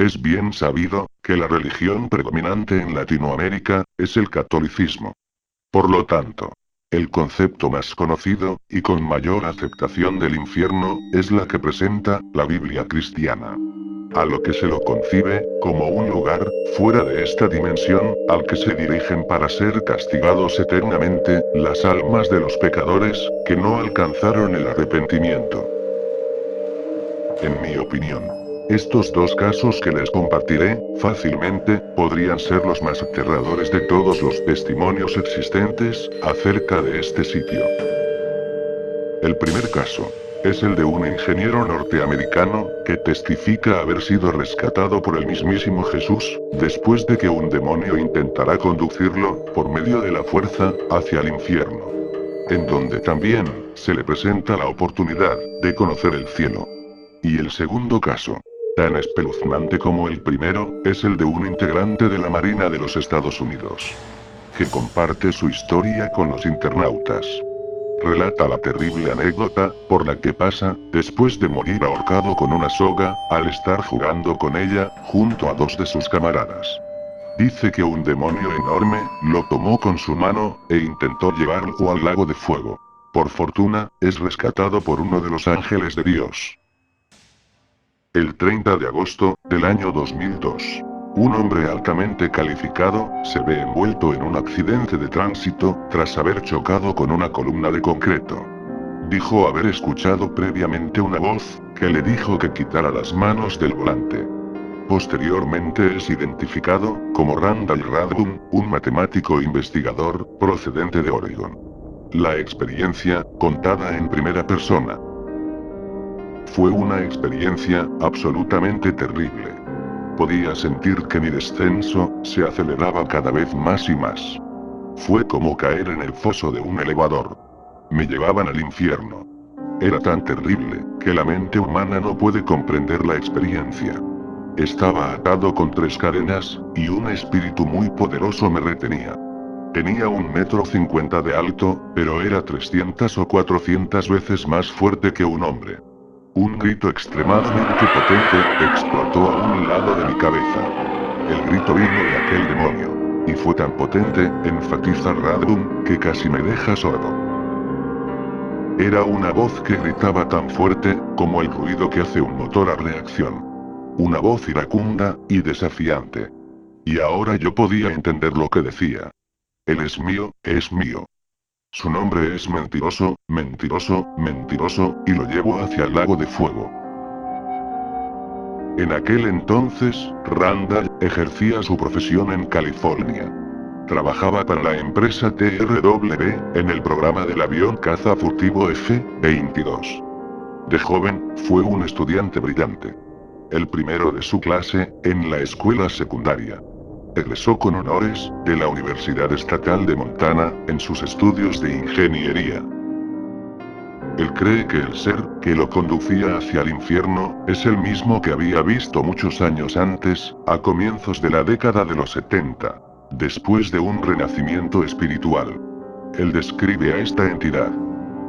Es bien sabido, que la religión predominante en Latinoamérica, es el catolicismo. Por lo tanto, el concepto más conocido, y con mayor aceptación del infierno, es la que presenta, la Biblia cristiana. A lo que se lo concibe, como un lugar, fuera de esta dimensión, al que se dirigen para ser castigados eternamente, las almas de los pecadores, que no alcanzaron el arrepentimiento. En mi opinión, estos dos casos que les compartiré, fácilmente, podrían ser los más aterradores de todos los testimonios existentes, acerca de este sitio. El primer caso, es el de un ingeniero norteamericano, que testifica haber sido rescatado por el mismísimo Jesús, después de que un demonio intentará conducirlo, por medio de la fuerza, hacia el infierno. En donde también, se le presenta la oportunidad, de conocer el cielo. Y el segundo caso, tan espeluznante como el primero, es el de un integrante de la Marina de los Estados Unidos, que comparte su historia con los internautas. Relata la terrible anécdota, por la que pasa, después de morir ahorcado con una soga, al estar jugando con ella, junto a dos de sus camaradas. Dice que un demonio enorme, lo tomó con su mano, e intentó llevarlo al lago de fuego. Por fortuna, es rescatado por uno de los ángeles de Dios. El 30 de agosto, del año 2002. Un hombre altamente calificado, se ve envuelto en un accidente de tránsito, tras haber chocado con una columna de concreto. Dijo haber escuchado previamente una voz, que le dijo que quitara las manos del volante. Posteriormente es identificado, como Randall Radbourne, un matemático investigador, procedente de Oregon. La experiencia, contada en primera persona. Fue una experiencia, absolutamente terrible. Podía sentir que mi descenso, se aceleraba cada vez más y más. Fue como caer en el foso de un elevador. Me llevaban al infierno. Era tan terrible, que la mente humana no puede comprender la experiencia. Estaba atado con 3 cadenas, y un espíritu muy poderoso me retenía. Tenía 1,50 m de alto, pero era 300 o 400 veces más fuerte que un hombre. Un grito extremadamente potente, explotó a un lado de mi cabeza. El grito vino de aquel demonio. Y fue tan potente, enfatiza Radbourne, que casi me deja sordo. Era una voz que gritaba tan fuerte, como el ruido que hace un motor a reacción. Una voz iracunda, y desafiante. Y ahora yo podía entender lo que decía. Él es mío, es mío. Su nombre es Mentiroso, Mentiroso, Mentiroso, y lo llevo hacia el lago de fuego. En aquel entonces, Randall ejercía su profesión en California. Trabajaba para la empresa TRW, en el programa del avión caza furtivo F-22. De joven, fue un estudiante brillante. El primero de su clase, en la escuela secundaria. Egresó con honores, de la Universidad Estatal de Montana, en sus estudios de ingeniería. Él cree que el ser, que lo conducía hacia el infierno, es el mismo que había visto muchos años antes, a comienzos de la década de los 70, después de un renacimiento espiritual. Él describe a esta entidad.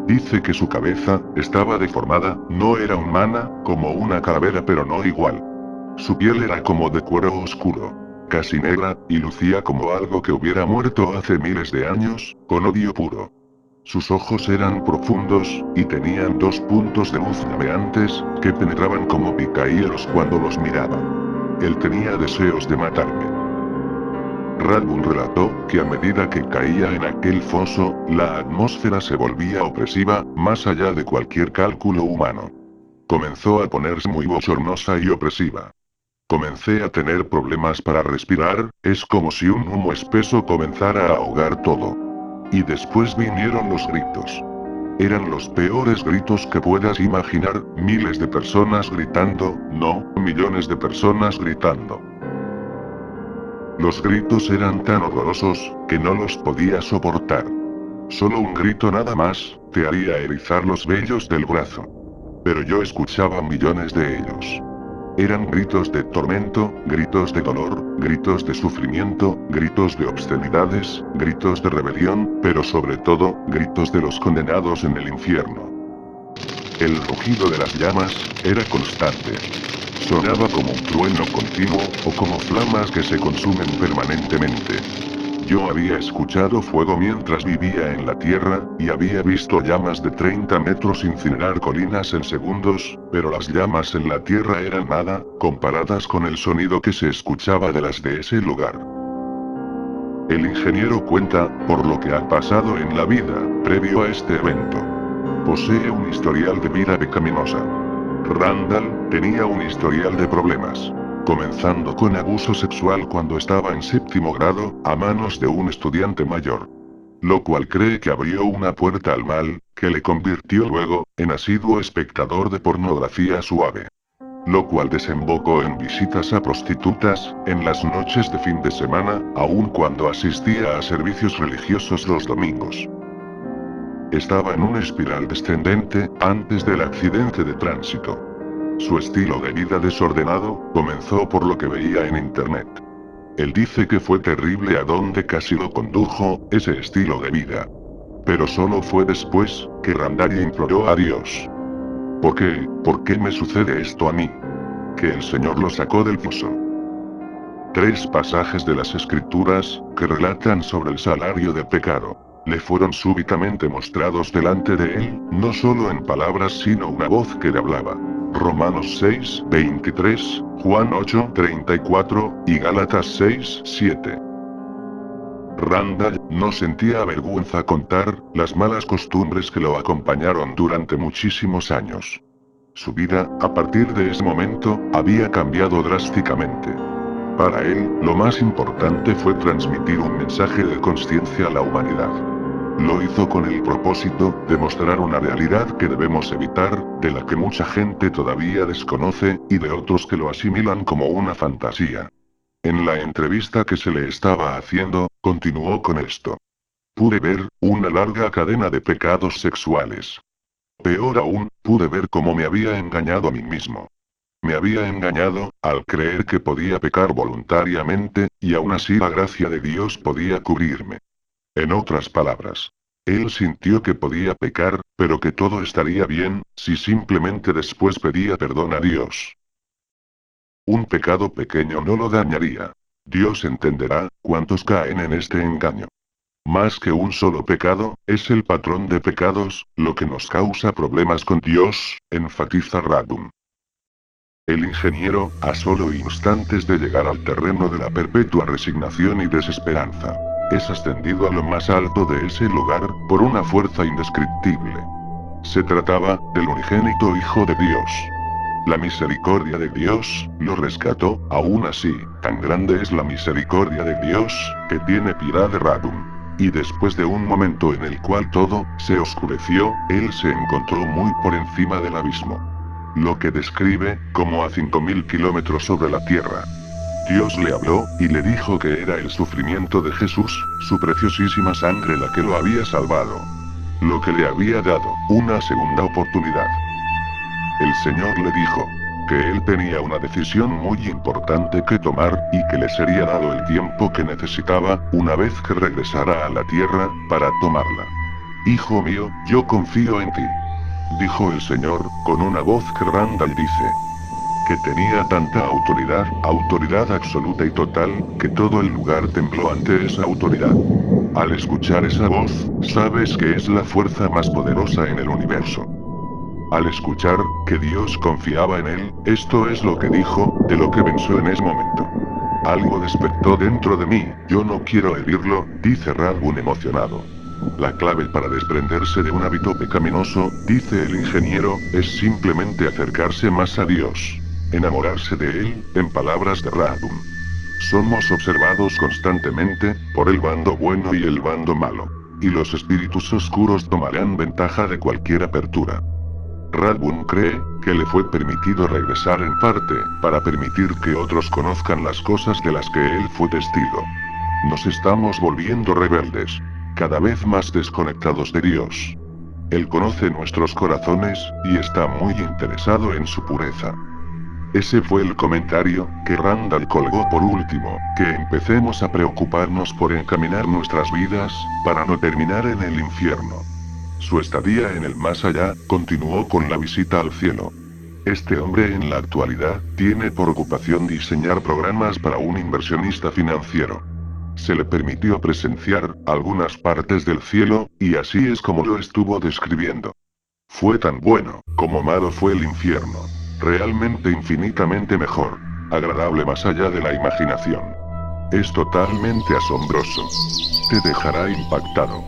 Dice que su cabeza, estaba deformada, no era humana, como una calavera pero no igual. Su piel era como de cuero oscuro, casi negra, y lucía como algo que hubiera muerto hace miles de años, con odio puro. Sus ojos eran profundos, y tenían 2 puntos de luz llameantes, que penetraban como picahielos cuando los miraba. Él tenía deseos de matarme. Radbourne relató, que a medida que caía en aquel foso, la atmósfera se volvía opresiva, más allá de cualquier cálculo humano. Comenzó a ponerse muy bochornosa y opresiva. Comencé a tener problemas para respirar, es como si un humo espeso comenzara a ahogar todo. Y después vinieron los gritos. Eran los peores gritos que puedas imaginar, miles de personas gritando, no, millones de personas gritando. Los gritos eran tan horrorosos, que no los podía soportar. Solo un grito nada más, te haría erizar los vellos del brazo. Pero yo escuchaba millones de ellos. Eran gritos de tormento, gritos de dolor, gritos de sufrimiento, gritos de obscenidades, gritos de rebelión, pero sobre todo, gritos de los condenados en el infierno. El rugido de las llamas, era constante. Sonaba como un trueno continuo, o como flamas que se consumen permanentemente. Yo había escuchado fuego mientras vivía en la Tierra, y había visto llamas de 30 metros incinerar colinas en segundos, pero las llamas en la Tierra eran nada, comparadas con el sonido que se escuchaba de las de ese lugar. El ingeniero cuenta, por lo que ha pasado en la vida, previo a este evento. Posee un historial de vida pecaminosa. Randall tenía un historial de problemas. Comenzando con abuso sexual cuando estaba en 7º grado, a manos de un estudiante mayor. Lo cual cree que abrió una puerta al mal, que le convirtió luego, en asiduo espectador de pornografía suave. Lo cual desembocó en visitas a prostitutas, en las noches de fin de semana, aun cuando asistía a servicios religiosos los domingos. Estaba en una espiral descendente, antes del accidente de tránsito. Su estilo de vida desordenado, comenzó por lo que veía en internet. Él dice que fue terrible a donde casi lo condujo, ese estilo de vida. Pero solo fue después, que Randall imploró a Dios. ¿Por qué? ¿Por qué me sucede esto a mí? Que el Señor lo sacó del pozo. 3 pasajes de las Escrituras, que relatan sobre el salario del pecado, le fueron súbitamente mostrados delante de él, no solo en palabras sino una voz que le hablaba. Romanos 6, 23, Juan 8, 34, y Gálatas 6, 7. Randall no sentía vergüenza contar las malas costumbres que lo acompañaron durante muchísimos años. Su vida, a partir de ese momento, había cambiado drásticamente. Para él, lo más importante fue transmitir un mensaje de conciencia a la humanidad. Lo hizo con el propósito de mostrar una realidad que debemos evitar, de la que mucha gente todavía desconoce, y de otros que lo asimilan como una fantasía. En la entrevista que se le estaba haciendo, continuó con esto. Pude ver una larga cadena de pecados sexuales. Peor aún, pude ver cómo me había engañado a mí mismo. Me había engañado, al creer que podía pecar voluntariamente, y aún así la gracia de Dios podía cubrirme. En otras palabras, él sintió que podía pecar, pero que todo estaría bien, si simplemente después pedía perdón a Dios. Un pecado pequeño no lo dañaría. Dios entenderá cuántos caen en este engaño. Más que un solo pecado, es el patrón de pecados, lo que nos causa problemas con Dios, enfatiza Radum. El ingeniero, a solo instantes de llegar al terreno de la perpetua resignación y desesperanza, es ascendido a lo más alto de ese lugar, por una fuerza indescriptible. Se trataba del unigénito Hijo de Dios. La misericordia de Dios lo rescató, aún así, tan grande es la misericordia de Dios, que tiene piedad de Radum. Y después de un momento en el cual todo se oscureció, él se encontró muy por encima del abismo. Lo que describe, como a 5000 kilómetros sobre la tierra. Dios le habló, y le dijo que era el sufrimiento de Jesús, su preciosísima sangre la que lo había salvado. Lo que le había dado una segunda oportunidad. El Señor le dijo que él tenía una decisión muy importante que tomar, y que le sería dado el tiempo que necesitaba, una vez que regresara a la tierra, para tomarla. Hijo mío, yo confío en ti. Dijo el Señor, con una voz que Randall dice que tenía tanta autoridad, autoridad absoluta y total, que todo el lugar tembló ante esa autoridad. Al escuchar esa voz, sabes que es la fuerza más poderosa en el universo. Al escuchar que Dios confiaba en él, esto es lo que dijo, de lo que pensó en ese momento. Algo despertó dentro de mí, yo no quiero herirlo, dice Radun emocionado. La clave para desprenderse de un hábito pecaminoso, dice el ingeniero, es simplemente acercarse más a Dios. Enamorarse de él, en palabras de Radun. Somos observados constantemente, por el bando bueno y el bando malo. Y los espíritus oscuros tomarán ventaja de cualquier apertura. Radun cree que le fue permitido regresar en parte, para permitir que otros conozcan las cosas de las que él fue testigo. Nos estamos volviendo rebeldes, cada vez más desconectados de Dios. Él conoce nuestros corazones, y está muy interesado en su pureza. Ese fue el comentario que Randall colgó por último, que empecemos a preocuparnos por encaminar nuestras vidas, para no terminar en el infierno. Su estadía en el más allá, continuó con la visita al cielo. Este hombre en la actualidad tiene por ocupación diseñar programas para un inversionista financiero. Se le permitió presenciar algunas partes del cielo, y así es como lo estuvo describiendo. Fue tan bueno como malo fue el infierno. Realmente infinitamente mejor. Agradable más allá de la imaginación. Es totalmente asombroso. Te dejará impactado.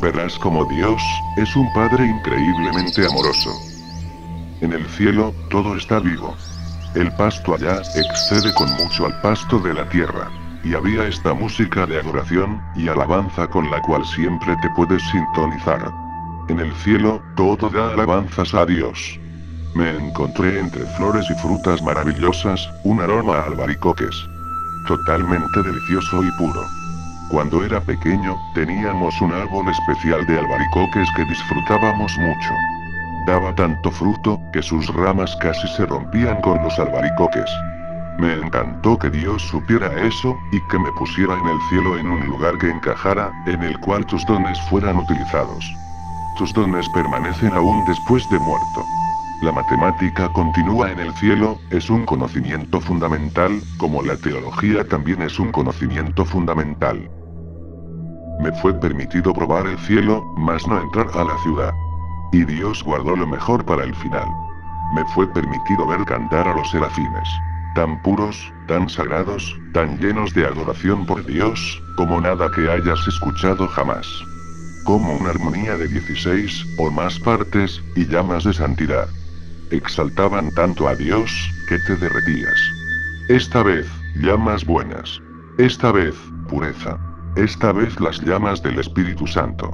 Verás como Dios es un Padre increíblemente amoroso. En el cielo, todo está vivo. El pasto allá excede con mucho al pasto de la tierra. Y había esta música de adoración y alabanza con la cual siempre te puedes sintonizar. En el cielo, todo da alabanzas a Dios. Me encontré entre flores y frutas maravillosas, un aroma a albaricoques. Totalmente delicioso y puro. Cuando era pequeño, teníamos un árbol especial de albaricoques que disfrutábamos mucho. Daba tanto fruto, que sus ramas casi se rompían con los albaricoques. Me encantó que Dios supiera eso, y que me pusiera en el cielo en un lugar que encajara, en el cual tus dones fueran utilizados. Tus dones permanecen aún después de muerto. La matemática continúa en el cielo, es un conocimiento fundamental, como la teología también es un conocimiento fundamental. Me fue permitido probar el cielo, mas no entrar a la ciudad. Y Dios guardó lo mejor para el final. Me fue permitido ver cantar a los serafines. Tan puros, tan sagrados, tan llenos de adoración por Dios, como nada que hayas escuchado jamás. Como una armonía de 16 o más partes, y llamas de santidad. Exaltaban tanto a Dios, que te derretías. Esta vez, llamas buenas. Esta vez, pureza. Esta vez las llamas del Espíritu Santo.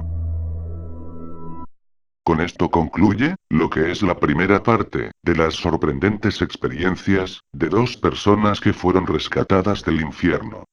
Con esto concluye, lo que es la primera parte, de las sorprendentes experiencias, de dos personas que fueron rescatadas del infierno.